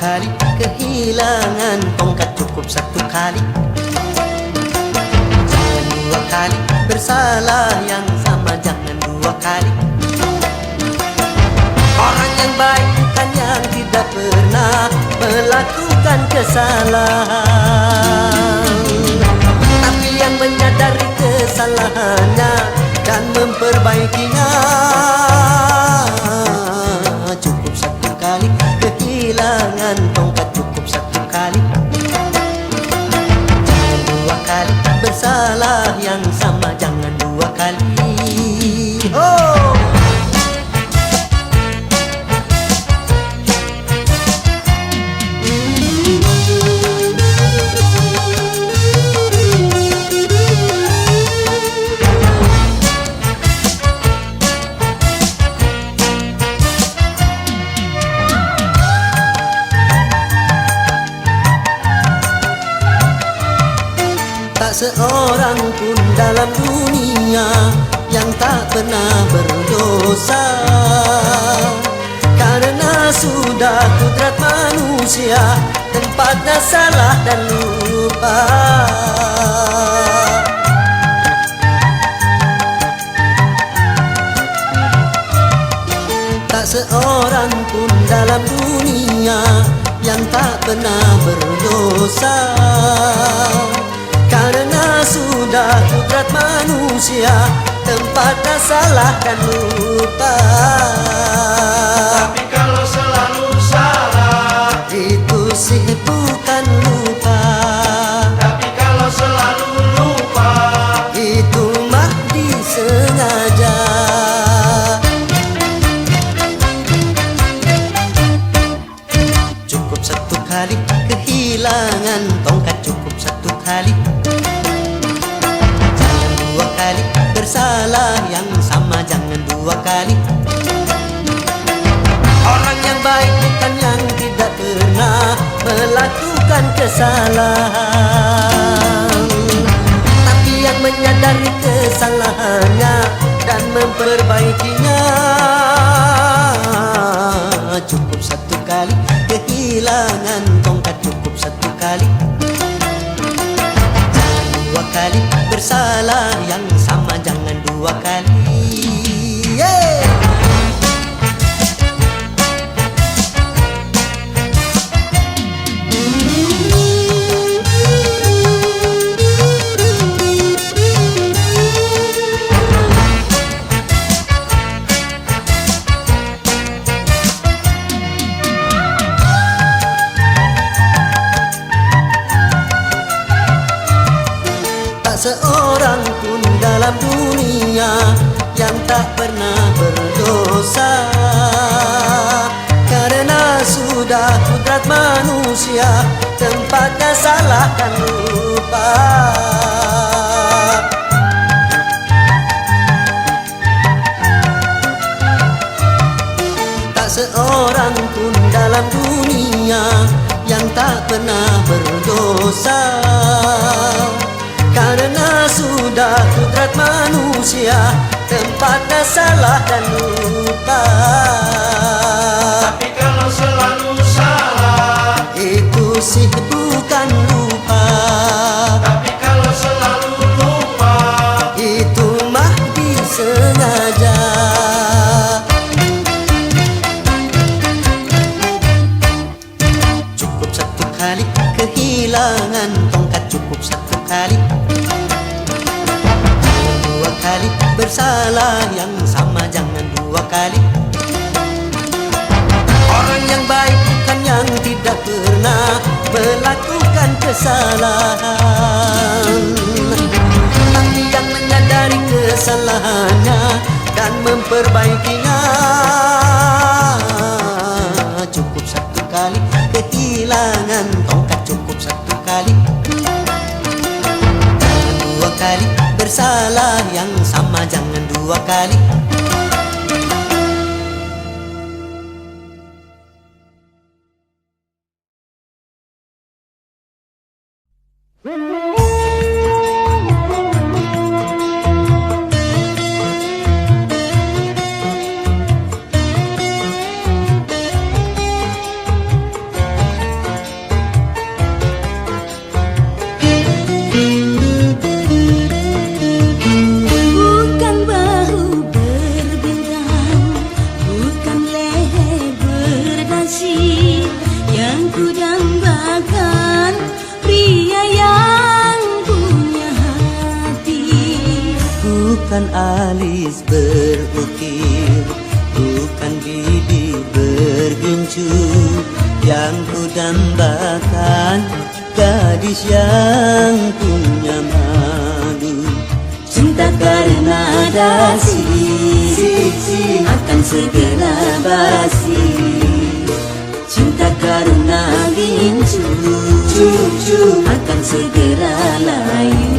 kali kehilangan tongkat, cukup satu kali. Jangan dua kali bersalah yang sama, jangan dua kali. Orang yang baik bukan yang tidak pernah melakukan kesalahan, tapi yang menyadari kesalahannya dan memperbaikinya. Cukup satu kali kehilangan tongkat, cukup satu kali. Jangan dua kali bersalah yang sama, jangan dua kali. Oh! Tak seorang pun dalam dunia yang tak pernah berdosa, karena sudah kudrat manusia tempatnya salah dan lupa. Tak seorang pun dalam dunia yang tak pernah berdosa, karena sudah kudrat manusia tempatnya salah dan lupa. Tapi kalau selalu salah, itu sih bukan lupa. tapi kalau selalu lupa, Itu mah disengaja. Cukup satu kali kehilangan tongkat, cukup satu kali. Jangan dua kali bersalah yang sama, jangan dua kali. Orang yang baik bukan yang tidak pernah melakukan kesalahan, tapi yang menyadari kesalahannya dan memperbaikinya. Cukup satu kali kehilangan tongkat, cukup satu kali. Jangan dua kali bersalah yang sama, jangan dua kali. Yeah! Tak seorang pun dalam dunia yang tak pernah berdosa, karena sudah kudrat manusia tempatnya salah dan lupa. Tak seorang pun dalam dunia yang tak pernah berdosa, karena sudah kudrat manusia tempatnya salah dan lupa. tapi kalau selalu salah, Itu sih bukan lupa. tapi kalau selalu lupa, Itu mah disengaja. Cukup satu kali kehilangan tongkat, cukup satu kali. Jangan dua kali bersalah yang sama, jangan dua kali. Orang yang baik bukan yang tidak pernah melakukan kesalahan, tapi yang menyadari kesalahannya dan memperbaikinya. Cukup satu kali kehilangan tongkat, cukup satu kali. Jangan dua kali bersalah yang sama, jangan dua kali. berdasi yang ku dambakan, pria yang punya hati. Bukan alis berukir, bukan bibir bergincu, yang ku dambakan gadis yang punya malu. Cinta karena dasi akan segera basi, cinta karena gincu akan segera layu.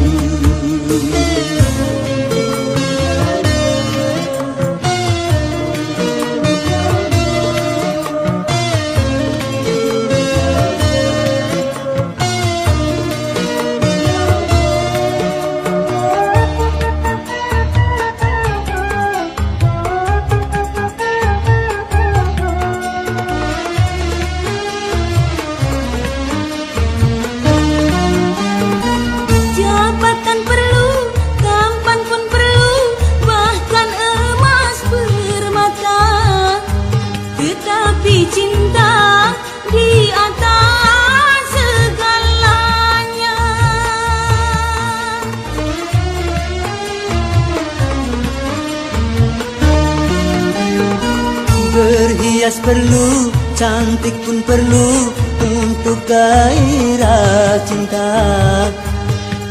Jabatan perlu, tampan pun perlu, bahkan emas permata. Tetapi cinta di atas segalanya. Berhias perlu, cantik pun perlu untuk gairah cinta.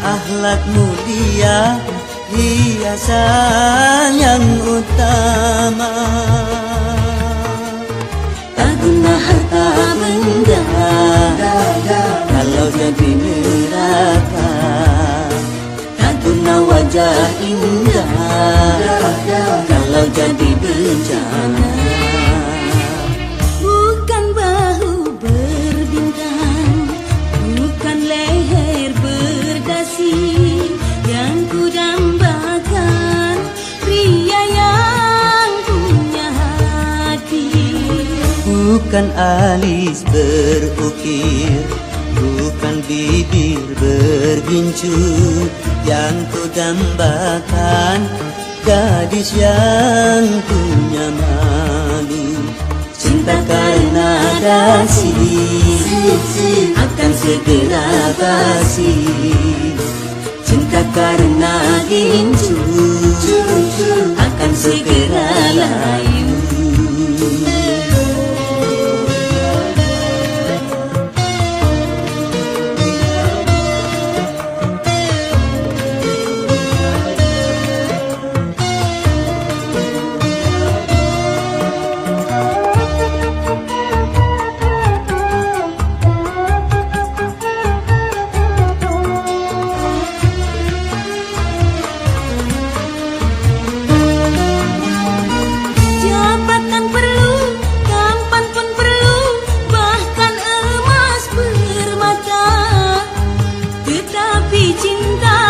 Akhlak mulia, hiasan yang utama. Tak guna harta benda kalau jadi neraka. Tak guna wajah indah kalau jadi bencana. Bukan bahu berbintang, bukan leher berdasi yang ku dambakan, pria yang punya hati. Bukan alis berukir, bukan bibir bergincu, yang ku dambakan gadis yang punya malu. Cinta karena dasi akan segera basi, cinta karena gincu akan segera layu. Jabatan perlu, tampan pun perlu, bahkan emas permata. Tetapi cinta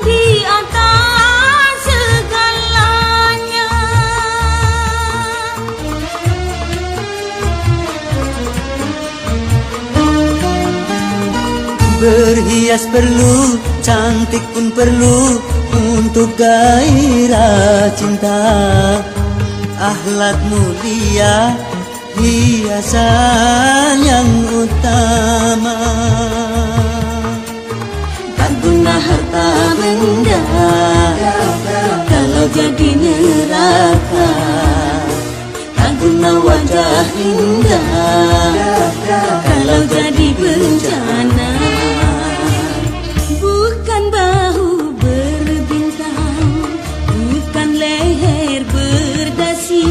di atas segalanya. Berhias perlu, cantik pun perlu untuk gairah cinta. Akhlak mulia, hiasan yang utama. Tak guna harta benda kalau jadi neraka. Tak guna wajah indah kalau jadi bencana. Bukan bahu berbintang, bukan leher berdasi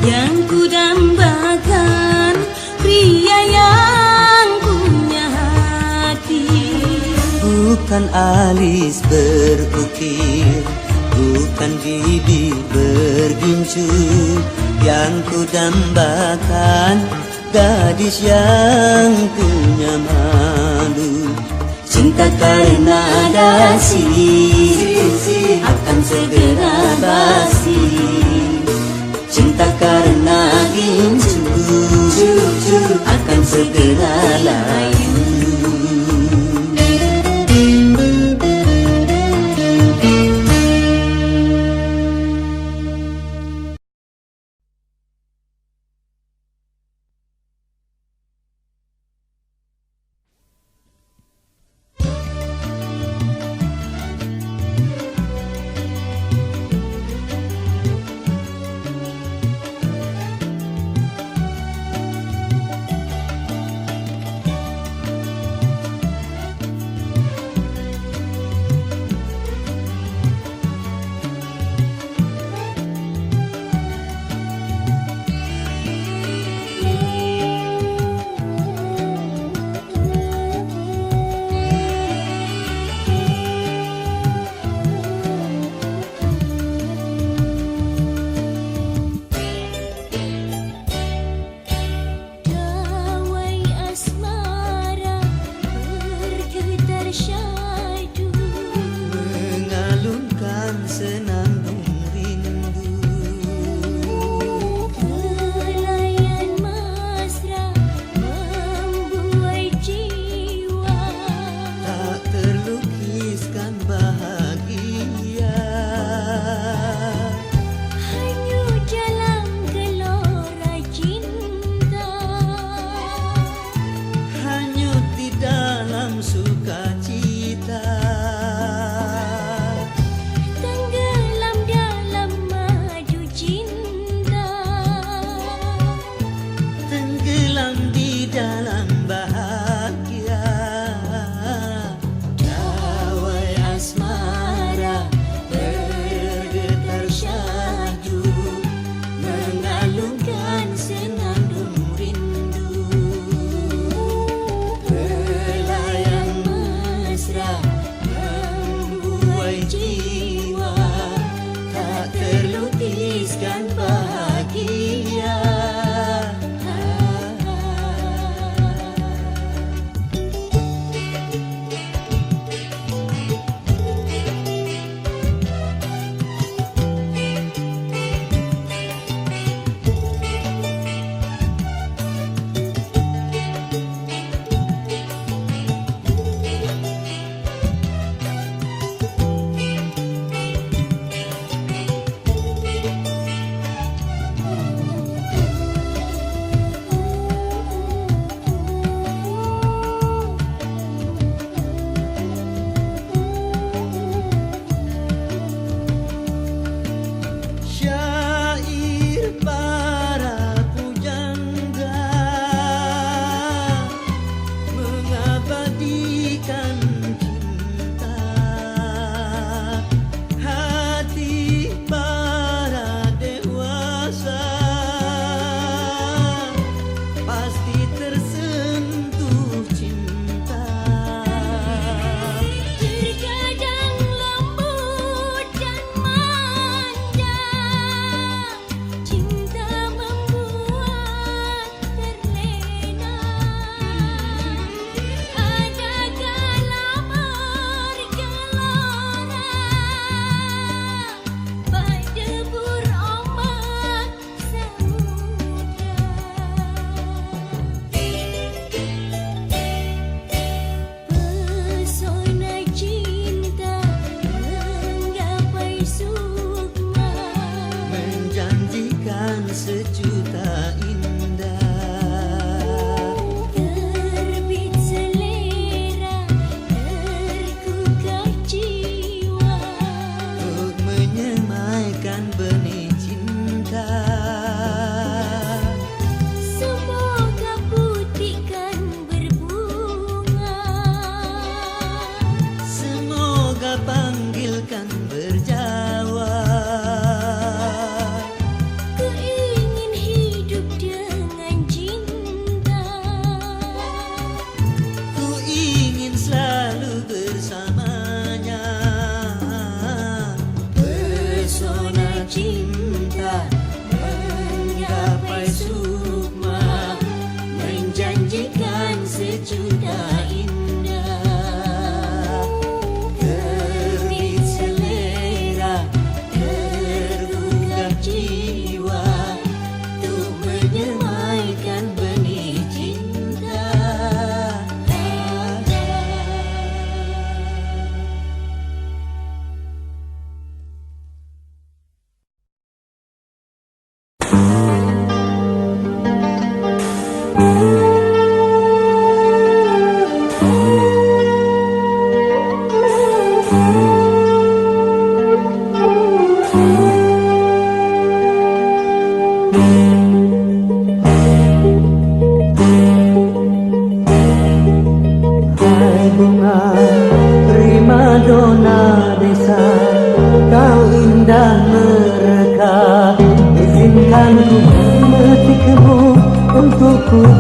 yang ku dambakan, pria yang punya hati. Bukan alis berukir, bukan bibir bergincu, yang ku dambakan gadis yang punya malu. Cinta karena dasi akan segera basi, cinta karena gincu akan segera layu.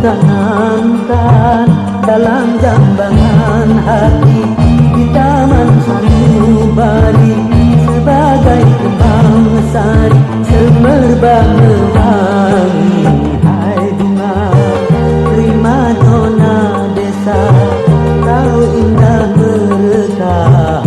tanamkan dalam jambangan hati di taman sanubari sebagai kembang sari semerbak mewangi. Hai bunga prima dona desa, kau indah merekah.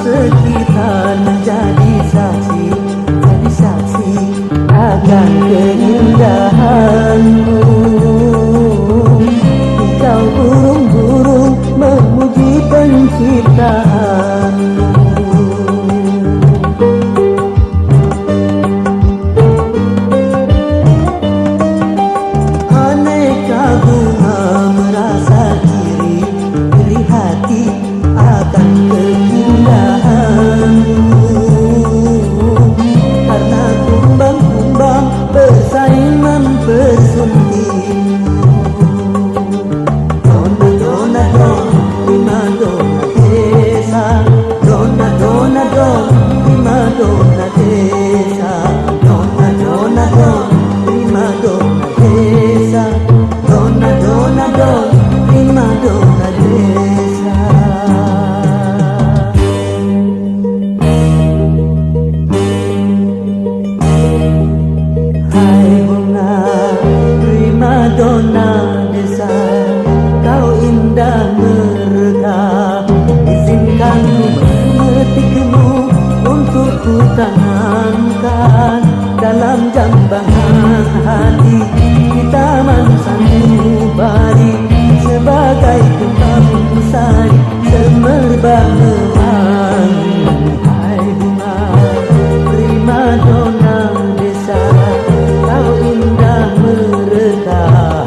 Sekitar menjadi saksi, jadi saksi akan keindahanmu. Hijau burung-burung memuji penciptaanmu. Aneka bunga merasa iri hati akan keindahanmu, karena kumbang-kumbang bersaing mempersuntingmu. Dona dona don, prima dona desa, dona dona don, prima dona desa, dona dona don, prima dona desa, dona dona don, prima dona desa. Dona desa, kau indah merekah. Izinkan ku memetikmu untuk ku tanamkan dalam jambangan hati di taman sanubari sebagai kembang sari semerbak mewangi. Hai bunga prima dona desa, kau indah merekah.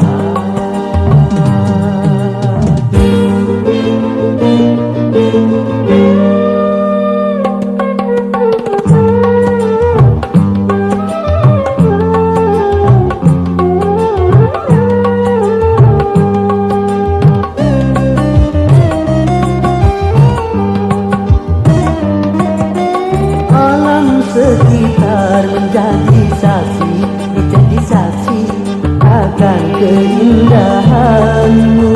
Sekitar menjadi saksi, menjadi saksi akan keindahanmu.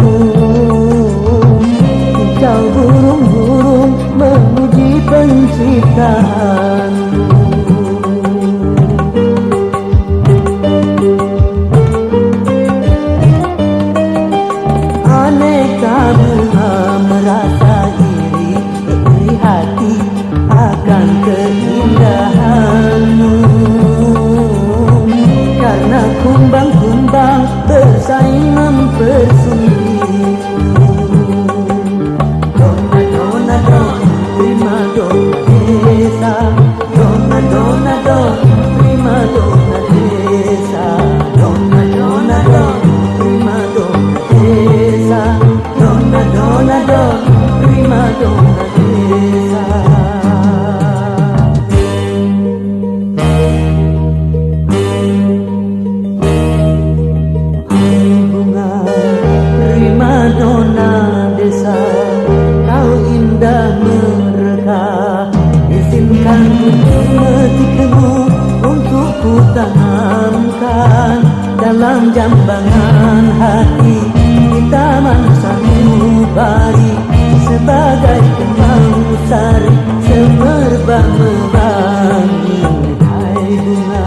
Hijau burung-burung memuji penciptaanmu. Aneka bunga merasa iri hati akan keindahanmu, karena kumbang-kumbang bersaing mempersuntingmu. Dona dona don, prima dona desa, dona dona don, prima dona desa, dona dona don, prima dona desa, dona dona don, prima dona desa. Dona desa, kau indah merekah. Izinkan ku memetikmu untuk ku tanamkan dalam jambangan hati di taman sanubari sebagai kembang sari semerbak mewangi. Hai bunga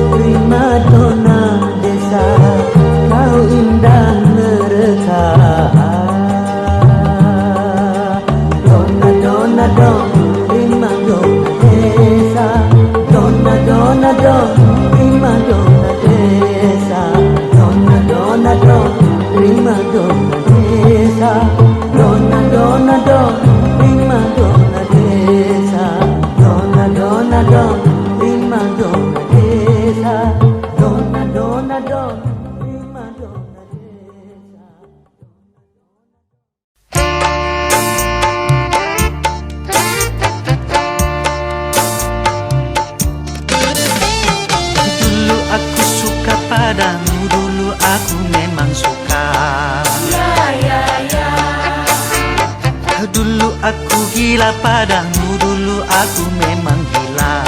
prima dona desa, kau indah merekah. Dona dona don, prima dona desa, dona dona don, prima dona desa, dona dona don, prima dona desa, dona dona don, prima dona desa, dona dona don, prima dona desa, dona dona don, prima dona desa. padamu, dulu aku memang suka. Dulu aku gila padamu, dulu aku memang gila.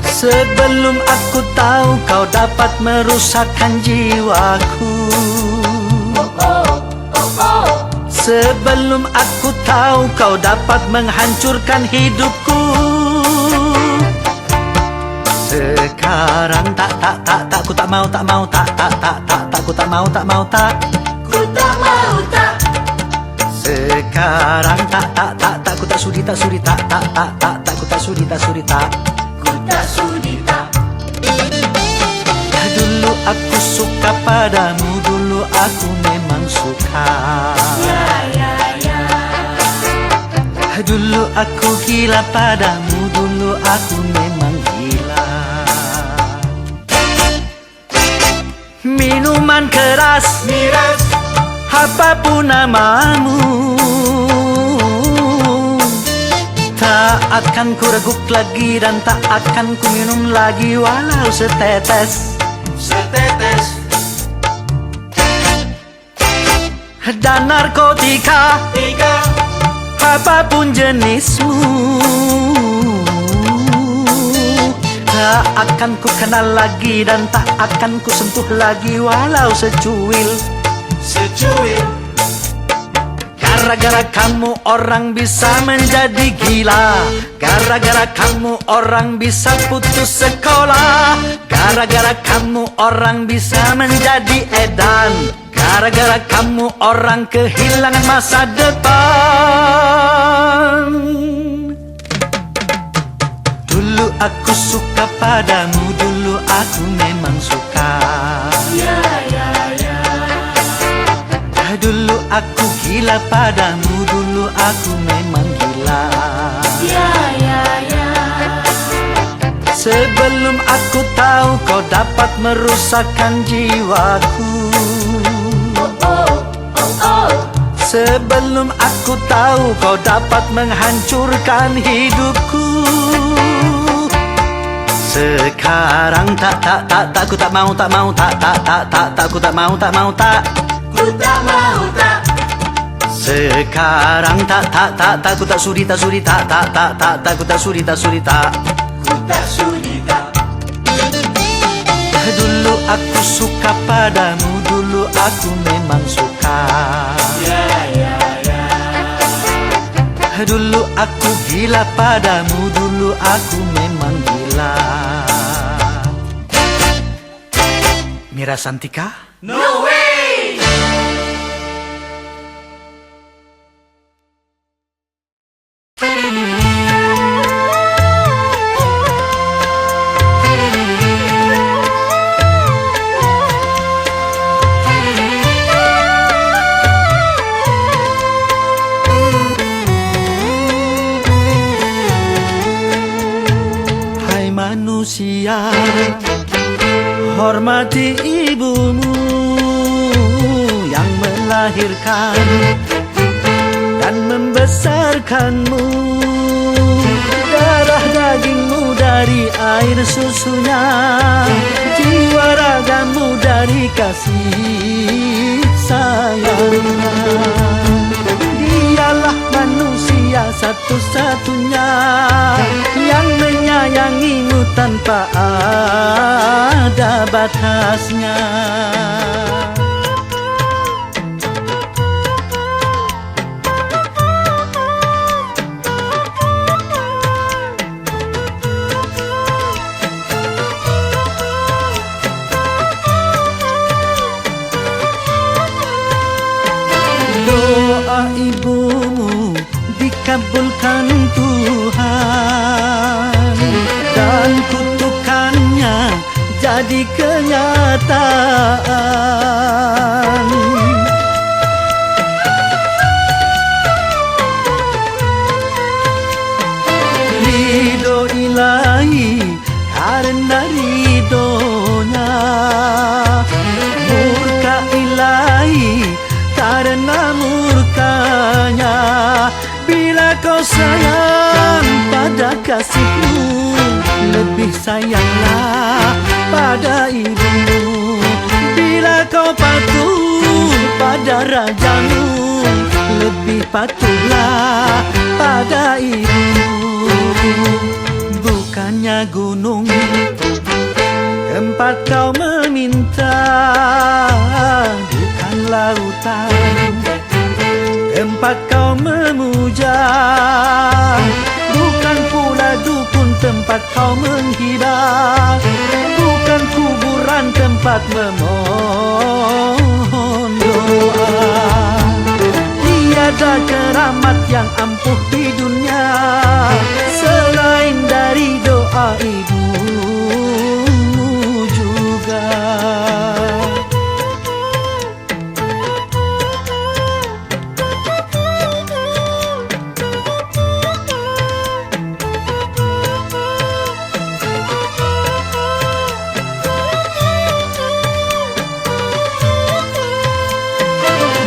Sebelum aku tahu kau dapat merusakkan jiwaku. Sebelum aku tahu kau dapat menghancurkan hidupku. Sekarang tak, ku tak mau, tak, ku tak mau, Ku tak mau tak. Sekarang tak, ku tak sudi, tak, ku tak sudi, tak. Ku tak sudi tak. Dulu aku suka padamu, dulu aku memang suka. Dulu aku gila padamu, dulu aku memang gila. Minuman keras, Miras, apapun namamu, tak akan ku reguk lagi dan tak akan ku minum lagi walau setetes. setetes, Dan narkotika, tiga, apapun jenismu, tak akan ku kenal lagi dan tak akan ku sentuh lagi walau secuil. secuil. Gara-gara kamu orang bisa menjadi gila. Gara-gara kamu orang bisa putus sekolah. Gara-gara kamu orang bisa menjadi edan. Gara-gara kamu orang kehilangan masa depan. Dulu aku suka padamu, dulu aku memang suka. Dulu aku gila padamu, dulu aku memang gila. Sebelum aku tahu kau dapat merusakkan jiwaku. Sebelum aku tahu kau dapat menghancurkan hidupku. Sekarang tak, ku tak mau, tak, ku tak mau, tak. Ku tak mau tak. Sekarang tak, ku tak sudi, tak, ku tak sudi, tak. Ku tak sudi tak. Dulu aku suka padamu, dulu aku memang suka. Dulu aku gila padamu, dulu aku memang gila. Mira Santika? No way! Hai manusia, hormati ibumu yang melahirkan dan membesarkanmu. Darah dagingmu dari air susunya, jiwa ragamu dari kasih sayangnya. Dialah manusia satu-satunya yang menyayangimu tanpa ada batasnya. Doa ibumu dikabulkan Tuhan dan kutukannya jadi kenyataan. Ridho ilahi karena ridhonya, murka ilahi karena murkanya. Bila kau sayang pada kasihmu, lebih sayanglah pada ibumu. Bila kau patuh pada rajamu, lebih patuhlah pada ibumu. Bukannya gunung tempat kau meminta, bukan lautan tempat kau memuja, bukan pula dukun tempat kau menghibah, bukan kuburan tempat memohon doa. Tiada keramat yang ampuh di dunia selain dari doa ibumu juga.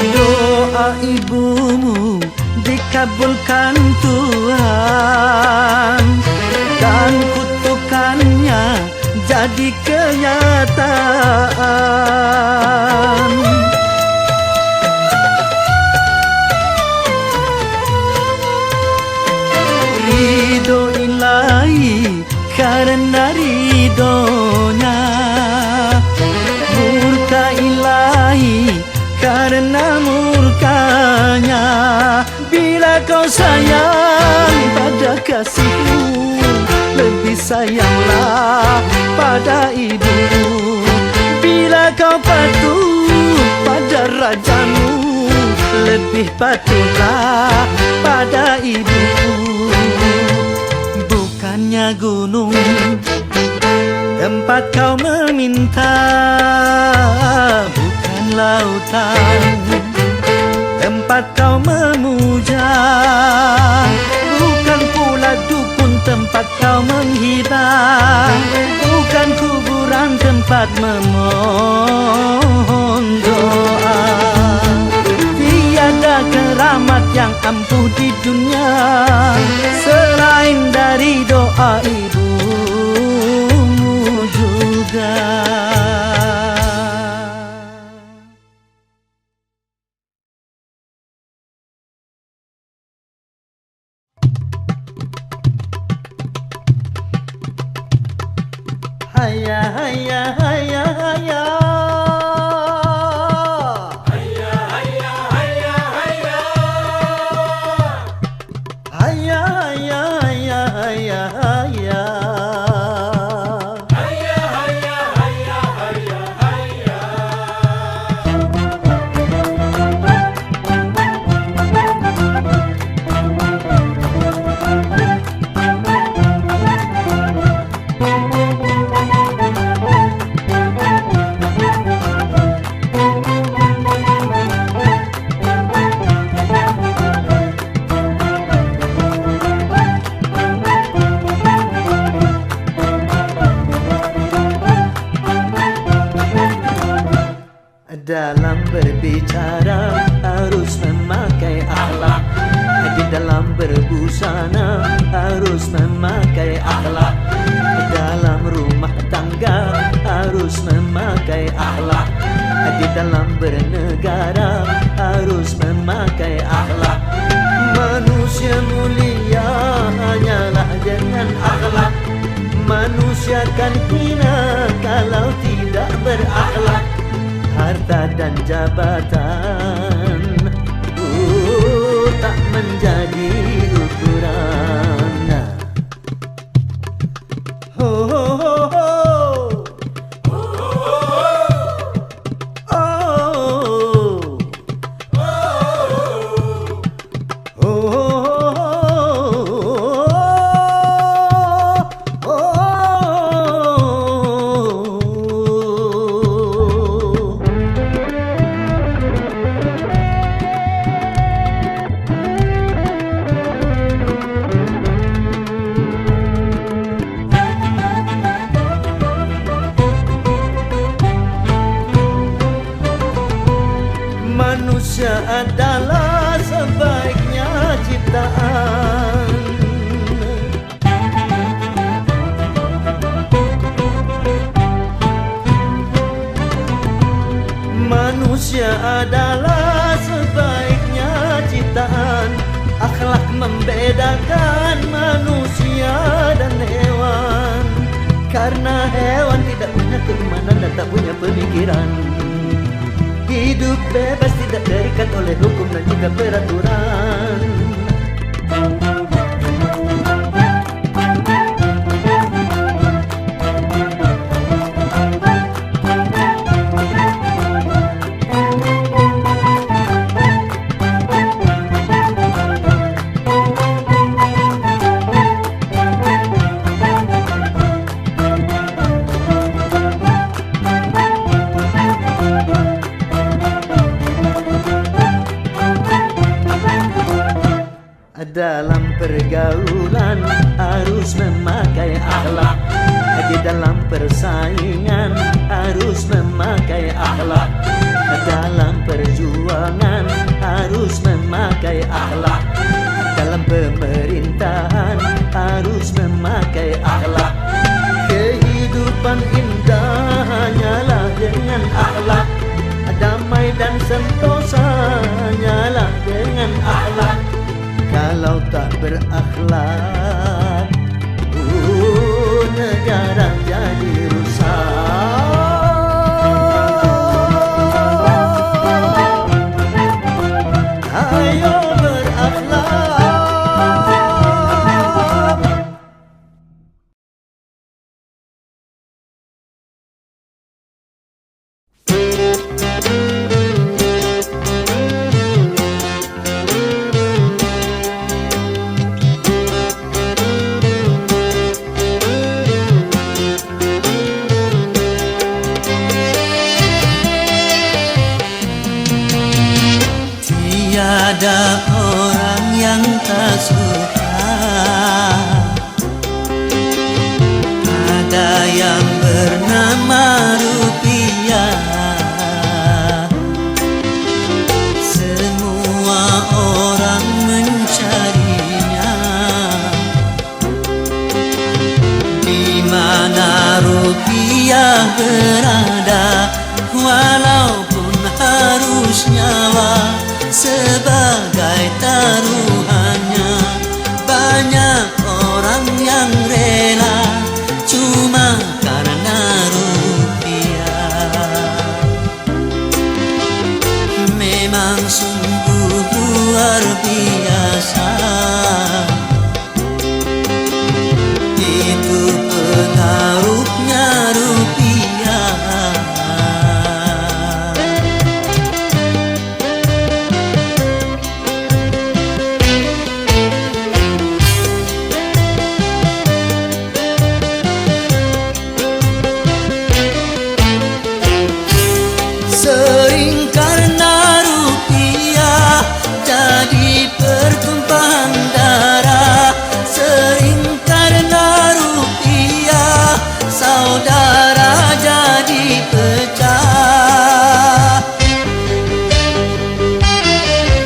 Doa ibumu dikabulkan Tuhan, dan kutukannya jadi kenyataan. Ridho ilahi karena ridhonya, murka ilahi karena murkanya. Bila kau sayang pada kasihmu, lebih sayanglah pada ibumu. Bila kau patuh pada rajamu, lebih patuhlah pada ibumu. Bukannya gunung tempat kau meminta, bukan lautan tempat kau memuja, bukan pula dukun tempat kau menghibah, bukan kuburan tempat memohon doa. Tiada keramat yang ampuh di dunia selain dari doa ibumu juga. Haya haya haya haya, Hayya, hayya, hayya, hayya. haya haya haya haya haya. Hayya, hayya, hayya, hayya, hayya. Dalam berbicara harus memakai akhlak, di dalam berbusana harus memakai akhlak, dalam rumah tangga harus memakai akhlak, di dalam bernegara harus memakai akhlak. Manusia mulia hanyalah dengan akhlak, manusia kan hina kalau tidak berakhlak. Harta dan jabatan tak menjadi ukuran. Ho ho ho ho. Manusia adalah sebaiknya ciptaan. adalah sebaiknya ciptaan. Akhlak membedakan manusia dan hewan. Karena hewan tidak punya keimanan dan tak punya pemikiran. Hidup bebas tidak terikat oleh hukum dan juga peraturan. Dalam pergaulan harus memakai akhlak. Di dalam persaingan harus memakai akhlak. Dalam perjuangan harus memakai akhlak. Dalam pemerintahan harus memakai akhlak. Kehidupan indah hanyalah dengan akhlak. Damai dan sentosa hanyalah dengan akhlak. Kalau tak berakhlak, negara jadi rusak. Ayo berakhlak. Tiada orang yang tak suka. Ada yang bernama rupiah. Semua orang mencarinya. Di mana rupiah berada, walaupun harus nyawa sebagai taruhannya. Banyak orang yang rela cuma karena rupiah. Memang sungguh luar biasa. Itu pengaruhnya rupiah. Sering karena rupiah jadi pertumpahan darah. Sering karena rupiah saudara jadi pecah.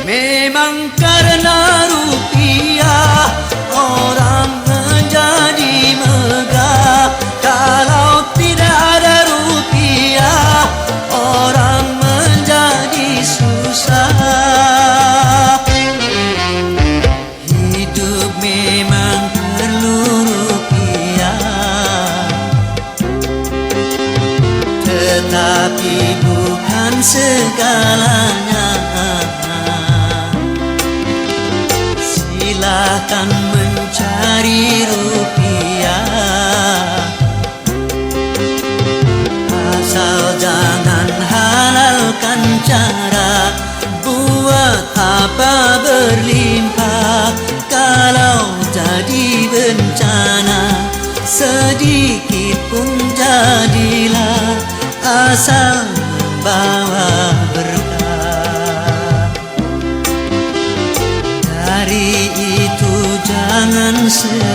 Memang karena rupiah orang menjadi megah. Kalau tidak ada rupiah orang menjadi susah. Hidup memang perlu rupiah, tetapi bukan segalanya. Silakan mencari rupiah, asal jangan halalkan cara buat apa berlimpah. Kalau jadi bencana sedikit pun jadilah, asal membawa berkah. Dari itu jangan serakah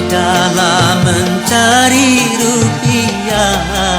dalam mencari rupiah.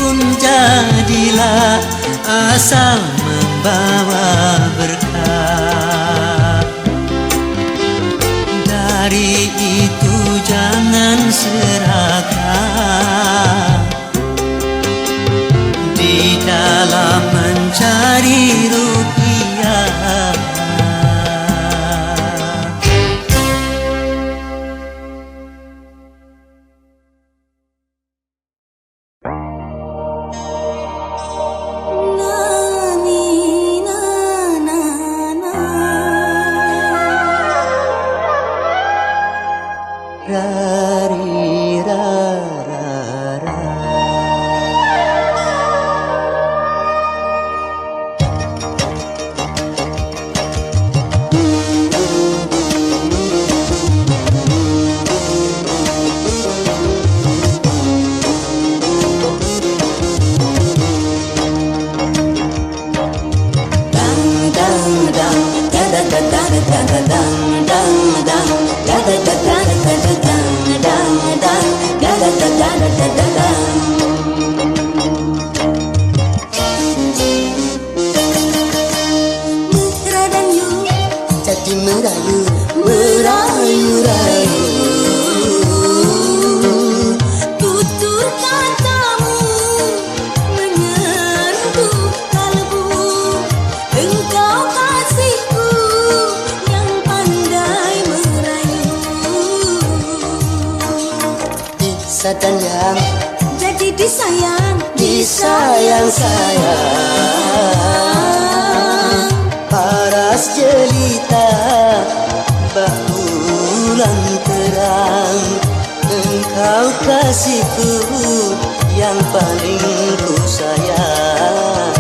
pun jadilah asal membawa berkah. Dari itu jangan serakah di dalam mencari rupiah. Dan yang jadi disayang-sayang, paras jelita bulan terang, engkau kasihku yang paling ku sayang.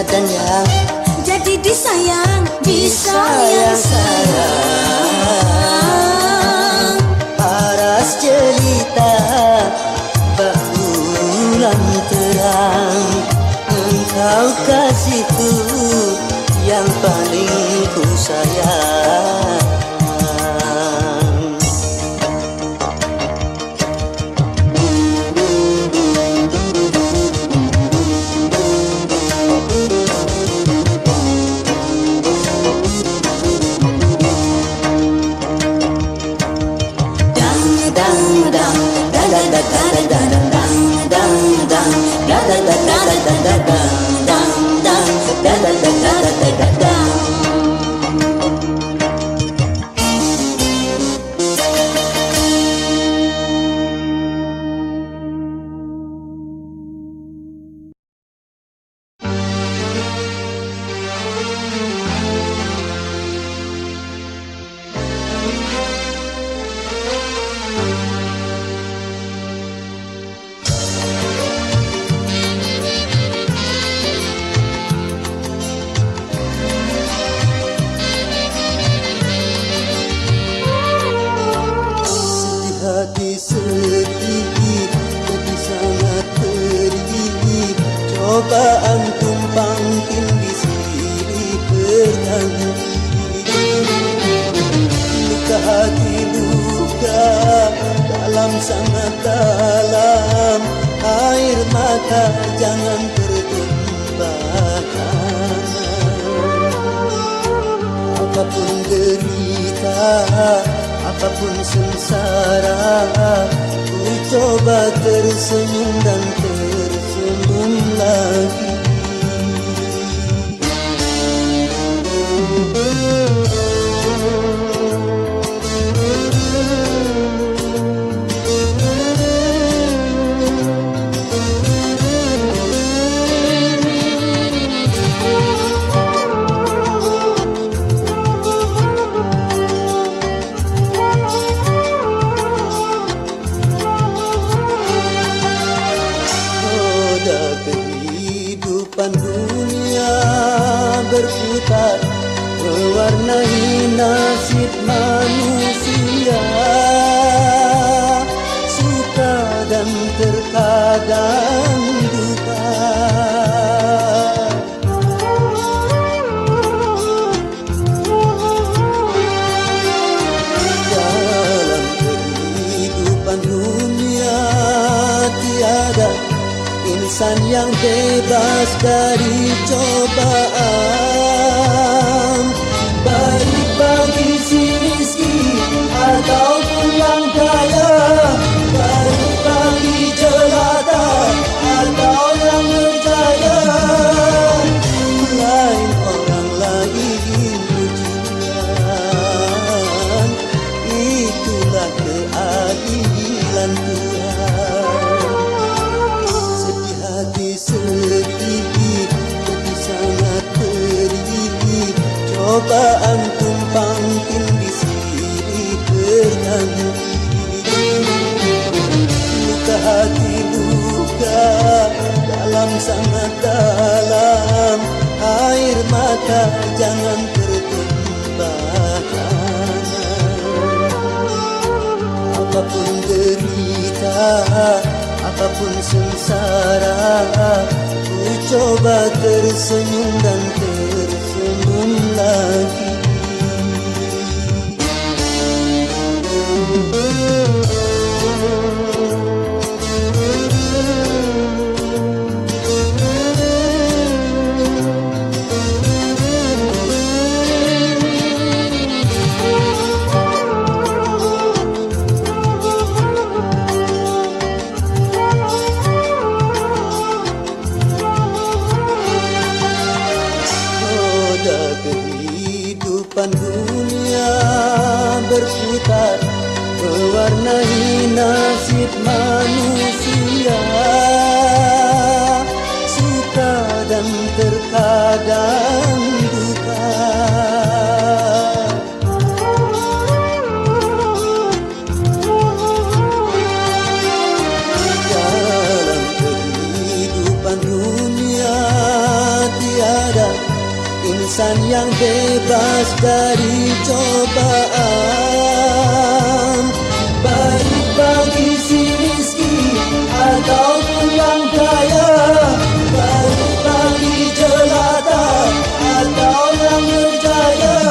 Dan yang jadi disayang-sayang, paras jelita bulan terang, engkau kasihku yang paling ku sayang. luka hati luka dalam sangat dalam, air mata jangan tertumpahkan. Apapun derita, apapun sengsara, ku coba tersenyum dan tersenyum lagi. Kehidupan dunia berputar, mewarnai nasib manusia, suka dan terkadang duka. Dalam kehidupan dunia tiada insan yang bebas dari cobaan, baik bagi si miskin ataupun yang kaya, baik bagi jelata atau yang berjaya. Lain orang lain ujian, itulah keadilan Tuhan. Sedih, sedih sangat pedih, cobaan tumpang tindih silih berganti. Luka hati luka dalam sangat dalam, air mata jangan tertumpahkan. Apapun derita, apapun sengsara, ku coba tersenyum dan tersenyum lagi. Kehidupan dunia berputar, mewarnai nasib manusia, suka dan terkadang duka. Dalam kehidupan dunia tiada insan yang bebas dari cobaan, baik bagi si miskin ataupun yang kaya, baik bagi jelata atau yang berjaya.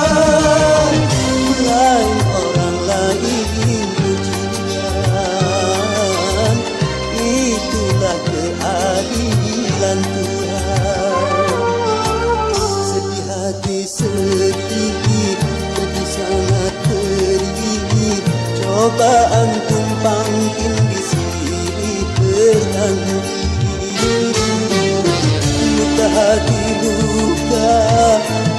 Lain orang lain ujian, itulah keadilan Tuhan. Sedih, sedih sangat pedih, cobaan tumpang tindih silih berganti. Luka hati luka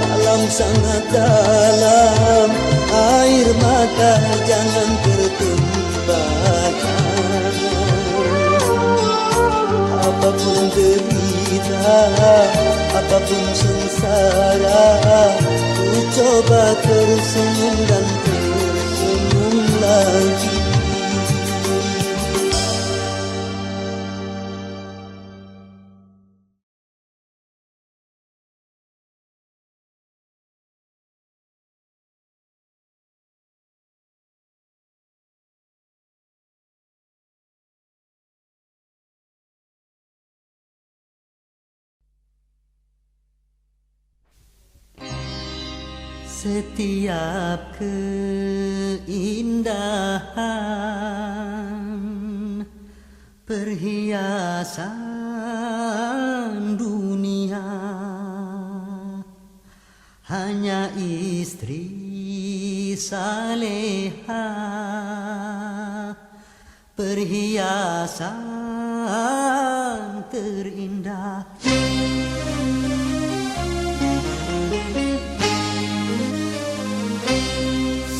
dalam sangat dalam, air mata jangan tertumpahkan. Apapun derita, apapun sengsara, ku coba tersenyum dan tersenyum lagi. Setiap keindahan perhiasan dunia, hanya istri saleha perhiasan terindah.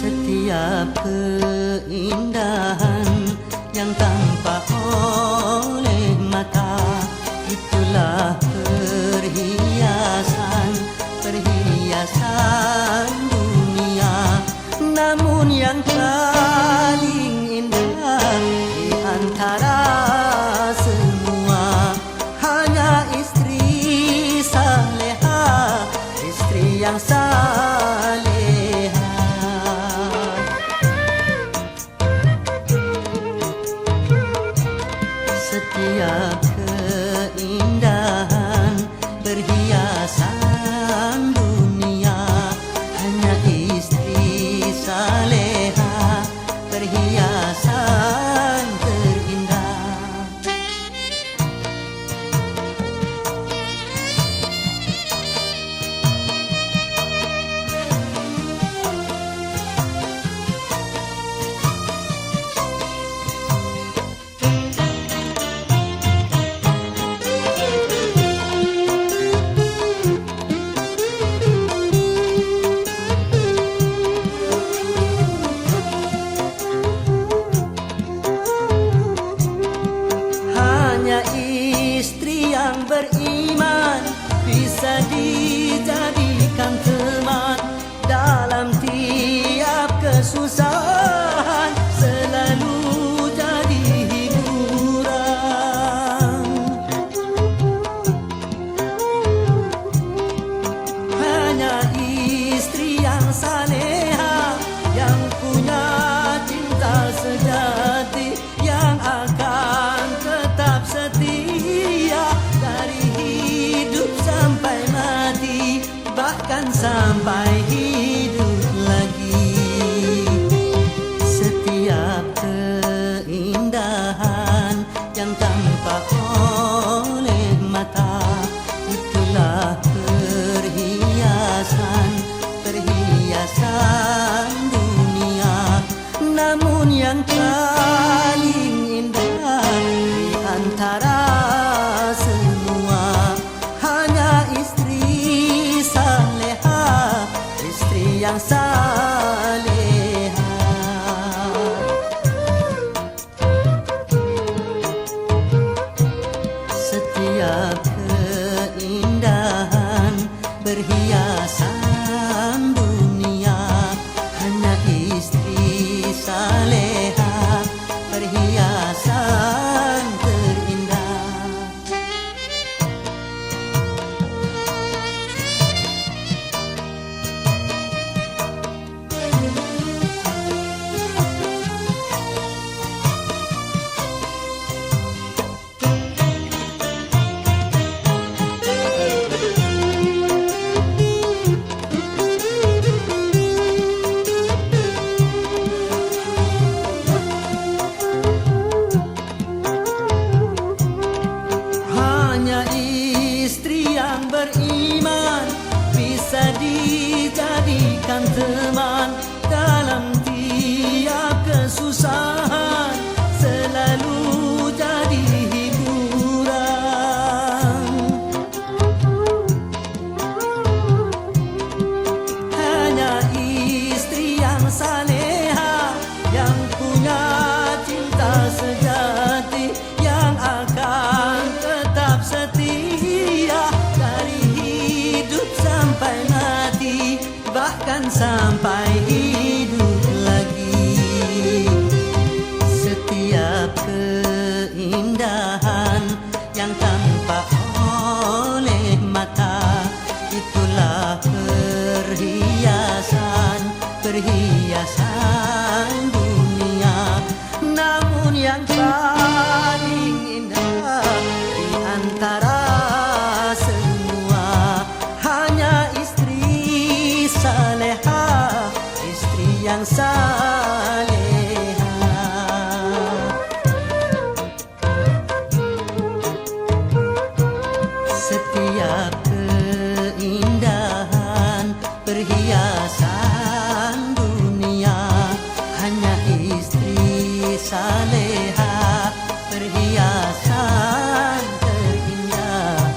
Setiap keindahan yang tampak oleh mata, itulah perhiasan dunia. Namun yang paling indah di antara semua, hanya istri saleha, istri yang saleha. Setiap keindahan perhiasan dunia, hanya istri saleha perhiasan terindah. Istri yang beriman bisa dijadikan teman dalam tiap kesusahan, selalu jadi hiburan. Hanya istri yang saleha, yang punya cinta sejati, yang akan tetap setia dari hidup sampai mati, bahkan sampai hidup lagi. Setiap keindahan yang tampak oleh mata, itulah perhiasan dunia. Namun yang paling indah di antara semua, hanya istri saleha, istri yang saleha. Setiap keindahan perhiasan dunia, hanya istri saleha perhiasan terindah. Istri yang beriman bisa dijadikan teman dalam tiap kesusahan, selalu jadi hiburan. Hanya istri yang saleha, yang punya cinta sejati, yang akan tetap setia dari hidup sampai mati, bahkan sampai hidup lagi. Setiap keindahan yang tampak oleh mata, itulah perhiasan dunia. Namun yang paling indah di antara semua, hanya istri saleha, istri yang Setiap keindahan perhiasan dunia hanya istri saleha perhiasan terindah.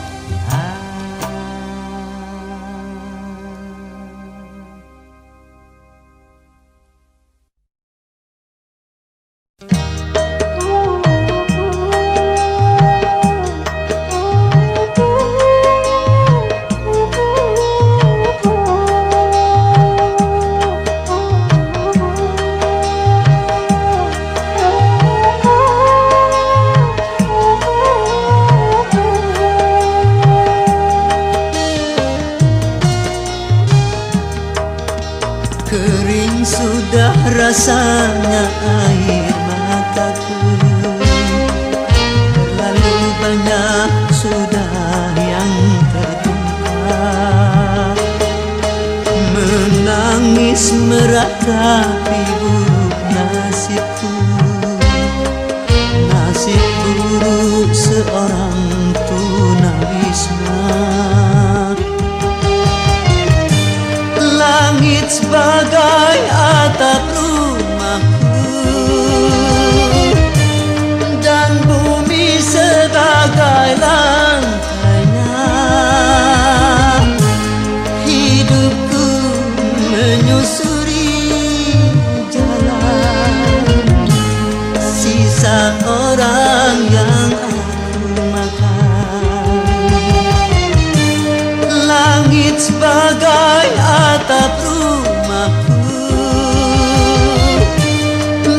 Kering sudah rasanya air mataku, terlalu banyak sudah yang tertumpah. Menangis meratapi buruk nasibku, nasib buruk seorang tunawisma. Langit sebagai atap rumahku dan bumi sebagai lantainya. Hidupku menyusuri jalan sisa orang yang aku makan. Langit sebagai atap rumahku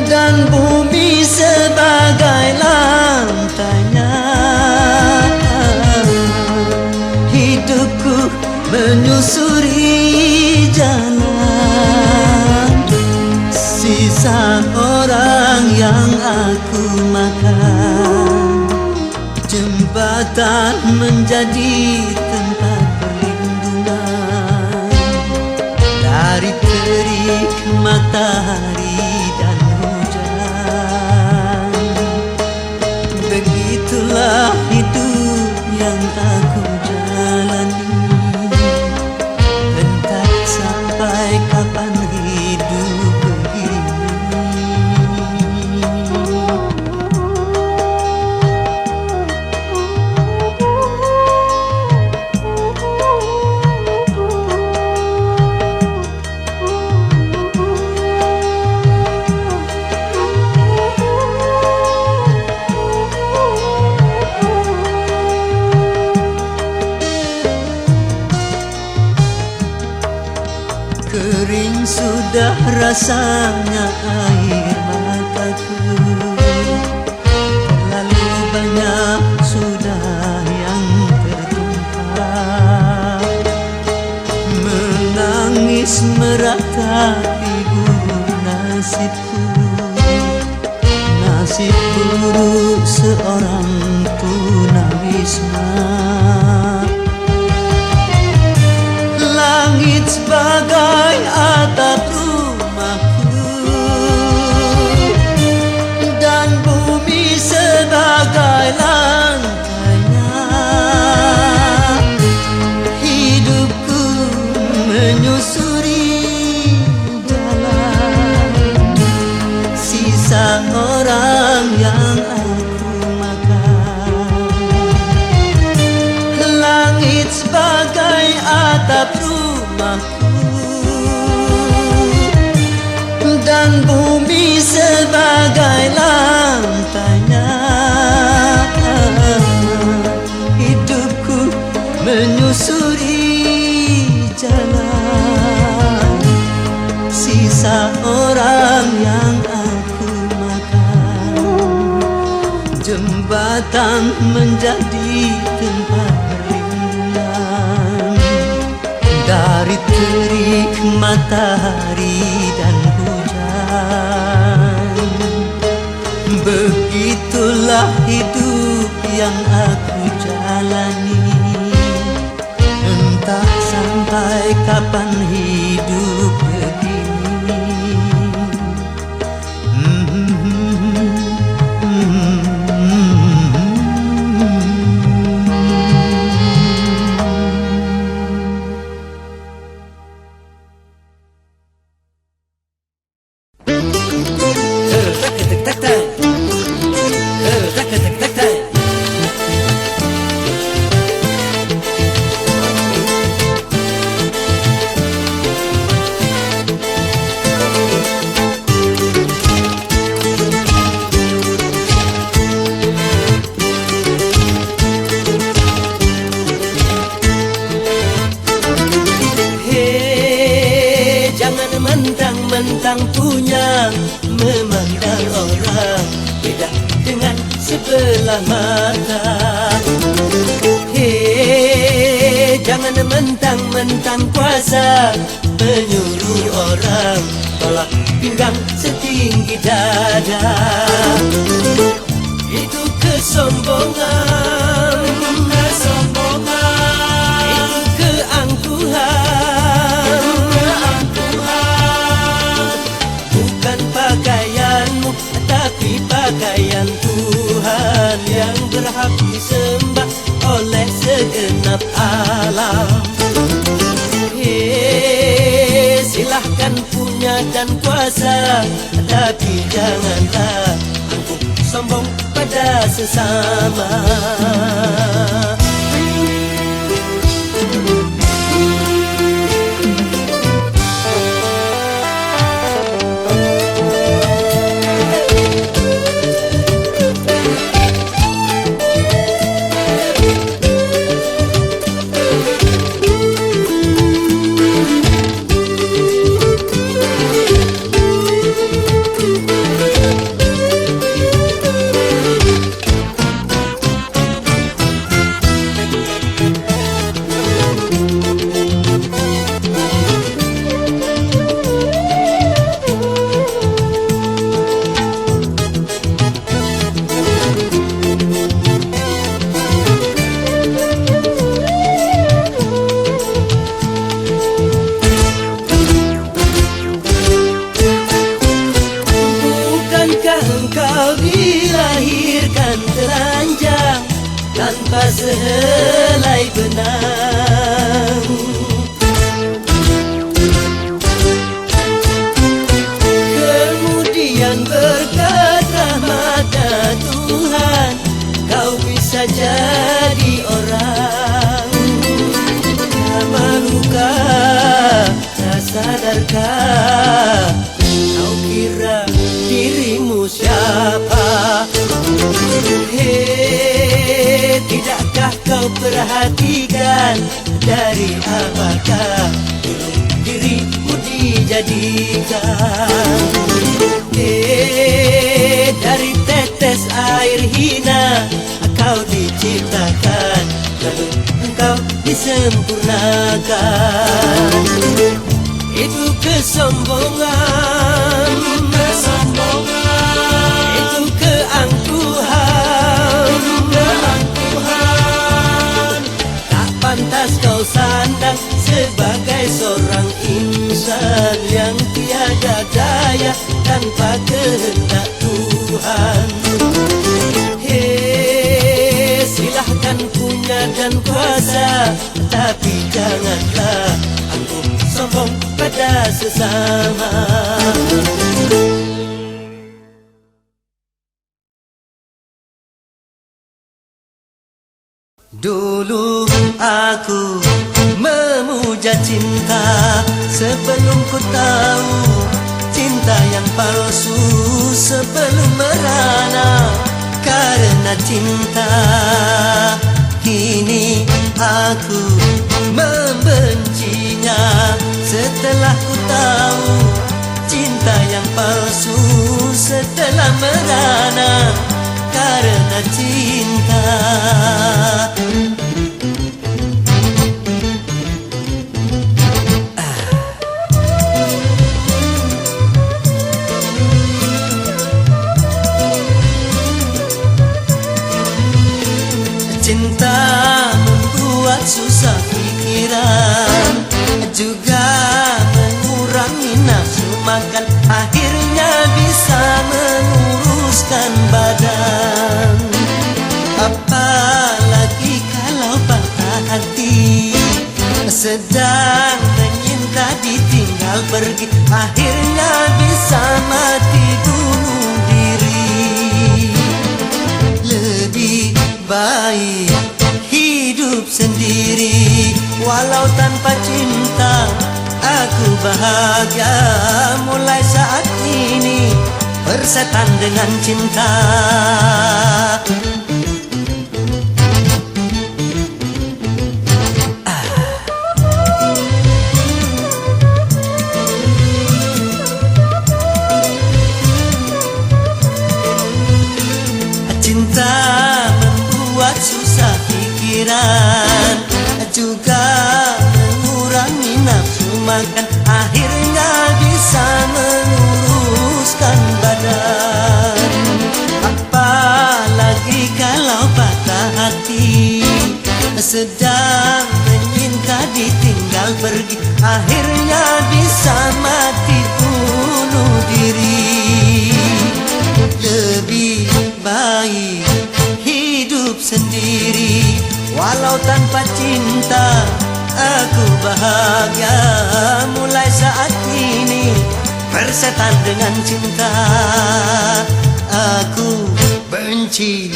dan bumi sebagai lantainya. Hidupku menyusuri jalan sisa orang yang aku makan. Jembatan menjadi tempat perlindungan dari terik matahari dan hujan. Begitulah hidup yang aku jalani, entah sampai kapan hidup begini. Kering sudah rasanya air mataku, terlalu banyak sudah yang tertumpah. Menangis meratapi buruk nasibku, nasib buruk seorang tunawisma. Langit sebagai atap rumahku dan bumi sebagai lantainya. Hidupku menyusuri jalan sisa orang yang aku makan. Langit sebagai atap rumahku dan bumi sebagai lantainya. Hidupku menyusuri jalan sisa orang yang aku makan. Jembatan menjadi tempat perlindungan dari terik matahari dan hujan. Begitulah hidup yang aku jalani, entah sampai kapan hidup begini. punya memandang orang beda dengan sebelah mata. Hei, jangan mentang-mentang kuasa menyuruh orang tolak pinggang setinggi dada. Itu kesombongan, itu keangkuhan, bukan pakaianmu tapi pakaian Tuhan yang berhak disembah oleh segenap alam. Hei, silahkan punya dan kuasa, tapi janganlah angkuh sombong pada sesama. Engkau dilahirkan telanjang tanpa sehelai benang. Kemudian berkat rahmat-Nya Tuhan, kau bisa jadi orang. Mahukah, tak sadarkah, kau kira dirimu siapa? Hei, tidakkah kau perhatikan dari apakah dirimu dijadikan? Hei, dari tetes air hina kau diciptakan, lalu engkau disempurnakan. Itu kesombongan, itu keangkuhan, tak pantas kau sandang sebagai seorang insan yang tiada daya tanpa kehendak Tuhan. Hei, silahkan punya dan kuasa, tapi janganlah angkuh sombong pada sesama. Dulu aku memuja cinta sebelum ku tahu cinta yang palsu, sebelum merana karena cinta. Kini aku membencinya setelah ku tahu cinta yang palsu, setelah merana karena cinta. Cinta membuat susah pikiran, juga mengurangi nafsu makan, akhirnya bisa menguruskan badan. Apalagi kalau patah hati, sedang menyinta ditinggal pergi, akhirnya bisa mati bunuh diri. Lebih baik hidup sendiri, walau tanpa cinta aku bahagia. Mulai saat ini bersetan dengan cinta. sedang menyinta ditinggal pergi, akhirnya bisa mati bunuh diri. Lebih baik hidup sendiri, walau tanpa cinta aku bahagia. Mulai saat ini persetan dengan cinta aku benci.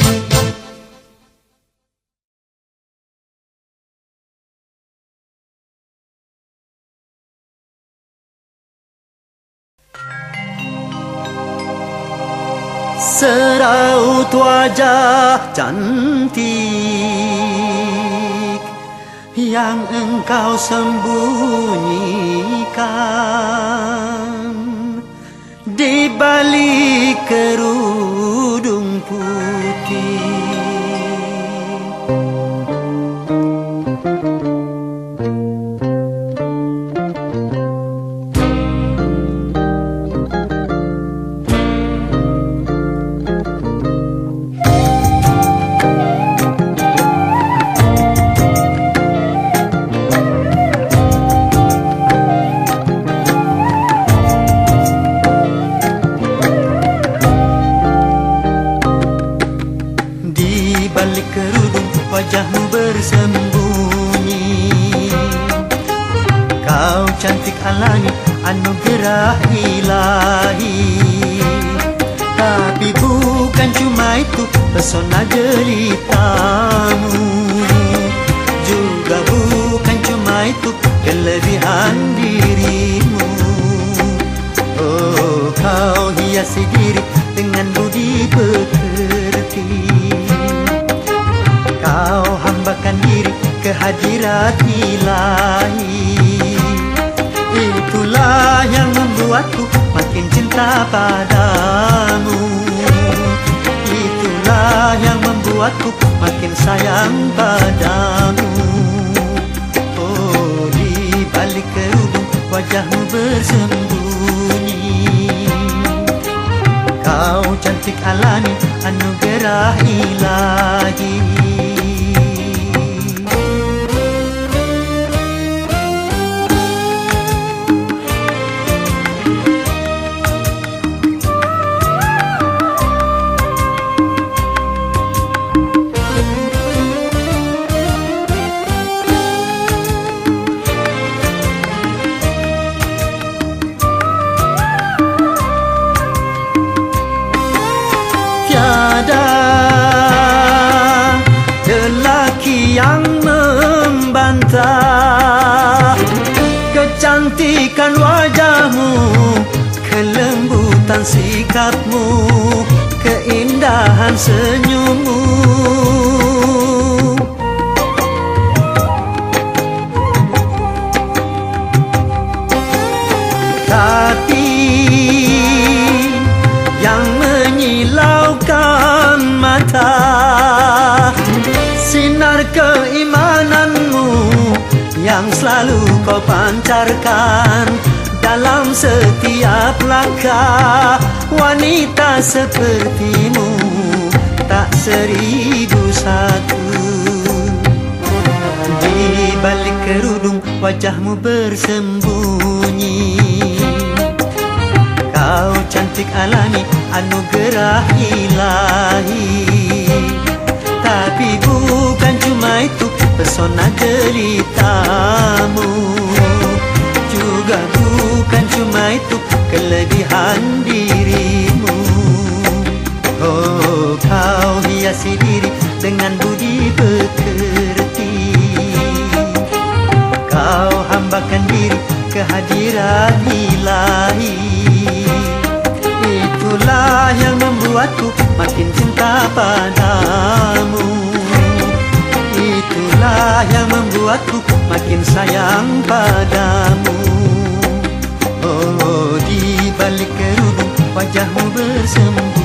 Seraut wajah cantik yang engkau sembunyikan di balik kerudung putih. Balik kerudung wajahmu bersembunyi, kau cantik alami anugerah ilahi. Tapi bukan cuma itu pesona jelitamu, juga bukan cuma itu kelebihan dirimu. Oh, kau hiasi diri dengan budi pekerti, kau hambakan diri ke hadirat ilahi. Itulah yang membuatku makin cinta padamu, itulah yang membuatku makin sayang padamu. Oh, di balik kerudung wajahmu bersembunyi, kau cantik alami anugerah ilahi. Tiada lelaki yang membantah kecantikan wajahmu, kelembutan sikapmu, keindahan senyummu. Tapi yang menyilaukan mata sinar keimananmu yang selalu kau pancarkan dalam setiap langkah. Wanita sepertimu tak 1001. Di balik kerudung wajahmu bersembunyi, kau cantik alami anugerah ilahi. Tapi bukan cuma itu pesona jelitamu, juga bukan cuma itu kelebihan dirimu. Oh, kau hiasi diri dengan budi pekerti, kau hambakan diri ke hadirat ilahi. Itulah yang membuatku makin cinta padamu, itulah yang membuatku makin sayang padamu. Oh, di balik kerudung wajahmu bersembunyi,